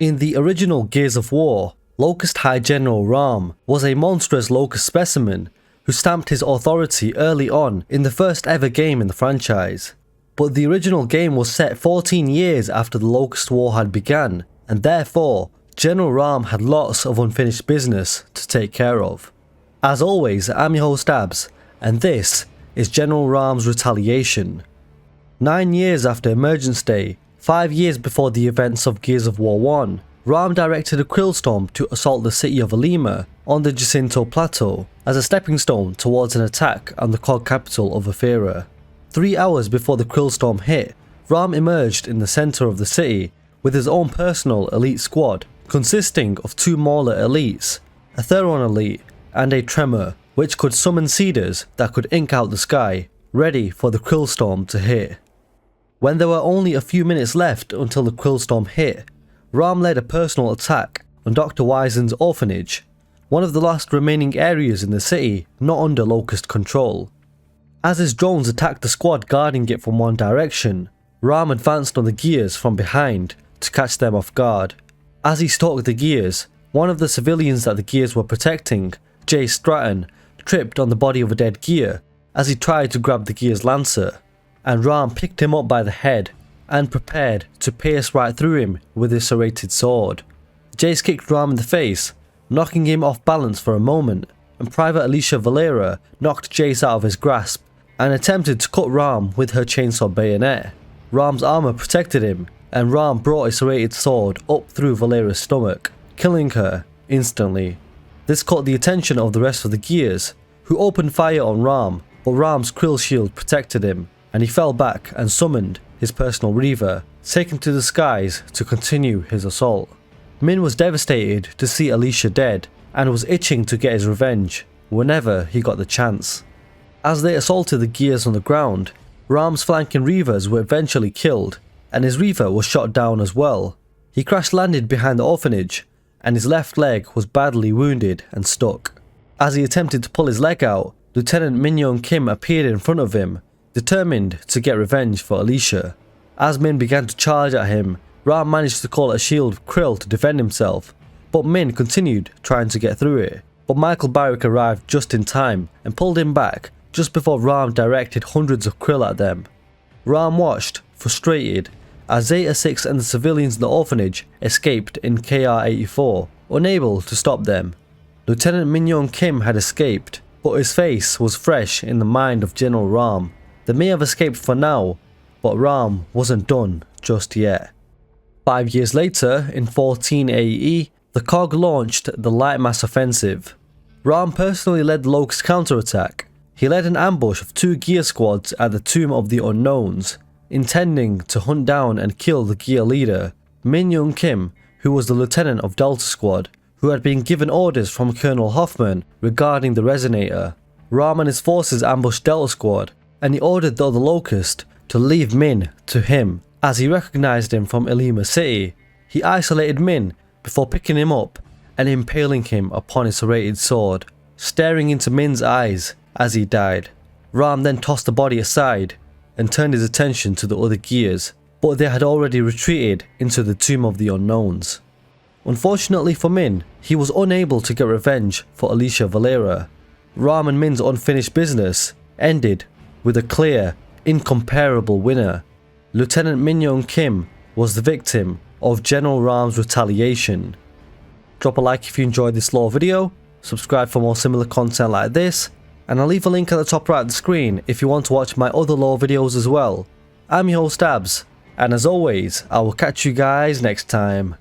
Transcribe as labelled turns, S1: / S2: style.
S1: In the original Gears of War, Locust High General RAAM was a monstrous Locust specimen who stamped his authority early on in the first ever game in the franchise. But the original game was set 14 years after the Locust War had begun, and therefore General RAAM had lots of unfinished business to take care of. As always, I'm your host Abz, and this is General RAAM's Retaliation. 9 years after Emergence Day, 5 years before the events of Gears of War 1, RAAM directed a Krillstorm to assault the city of Alima on the Jacinto Plateau as a stepping stone towards an attack on the COG capital of Ephyra. 3 hours before the Krillstorm hit, RAAM emerged in the centre of the city with his own personal elite squad, consisting of 2 Mauler elites, a Theron elite and a Tremor, which could summon seeders that could ink out the sky, ready for the Krillstorm to hit. When there were only a few minutes left until the Krillstorm hit, RAAM led a personal attack on Dr. Wisen's orphanage, one of the last remaining areas in the city not under Locust control. As his drones attacked the squad guarding it from one direction, RAAM advanced on the Gears from behind to catch them off guard. As he stalked the Gears, one of the civilians that the Gears were protecting, Jay Stratton, tripped on the body of a dead Gear as he tried to grab the Gear's Lancer, and RAAM picked him up by the head and prepared to pierce right through him with his serrated sword. Jace kicked RAAM in the face, knocking him off balance for a moment, and Private Alicia Valera knocked Jace out of his grasp and attempted to cut RAAM with her chainsaw bayonet. RAAM's armor protected him, and RAAM brought his serrated sword up through Valera's stomach, killing her instantly. This caught the attention of the rest of the Gears, who opened fire on RAAM, but RAAM's Krill shield protected him, and he fell back and summoned his personal Reaver, taken to the skies to continue his assault. Min was devastated to see Alicia dead and was itching to get his revenge whenever he got the chance. As they assaulted the Gears on the ground, RAAM's flanking Reavers were eventually killed, and his Reaver was shot down as well. He crash landed behind the orphanage, and his left leg was badly wounded and stuck. As he attempted to pull his leg out, Lieutenant Min Young Kim appeared in front of him, determined to get revenge for Alicia. As Min began to charge at him, RAAM managed to call a shield of Krill to defend himself, but Min continued trying to get through it. But Michael Barrick arrived just in time and pulled him back just before RAAM directed hundreds of Krill at them. RAAM watched, frustrated, as Zeta 6 and the civilians in the orphanage escaped in KR-84, unable to stop them. Lieutenant Min Young Kim had escaped, but his face was fresh in the mind of General RAAM. They may have escaped for now, but RAAM wasn't done just yet. 5 years later, in 14 AE, the COG launched the Light Mass Offensive. RAAM personally led the Locust counterattack. He led an ambush of 2 Gear squads at the Tomb of the Unknowns, intending to hunt down and kill the Gear leader, Min Young Kim, who was the lieutenant of Delta Squad, who had been given orders from Colonel Hoffman regarding the Resonator. RAAM and his forces ambushed Delta Squad, and he ordered the other Locust to leave Min to him, as he recognized him from Alima City. He isolated Min before picking him up and impaling him upon his serrated sword, staring into Min's eyes as he died. RAAM then tossed the body aside and turned his attention to the other Gears, but they had already retreated into the Tomb of the Unknowns. Unfortunately for Min, he was unable to get revenge for Alicia Valera. RAAM and Min's unfinished business ended with a clear, incomparable winner. Lieutenant Min Young Kim was the victim of General RAAM's Retaliation. Drop a like if you enjoyed this lore video, subscribe for more similar content like this, and I'll leave a link at the top right of the screen if you want to watch my other lore videos as well. I'm your host Abz, and as always, I will catch you guys next time.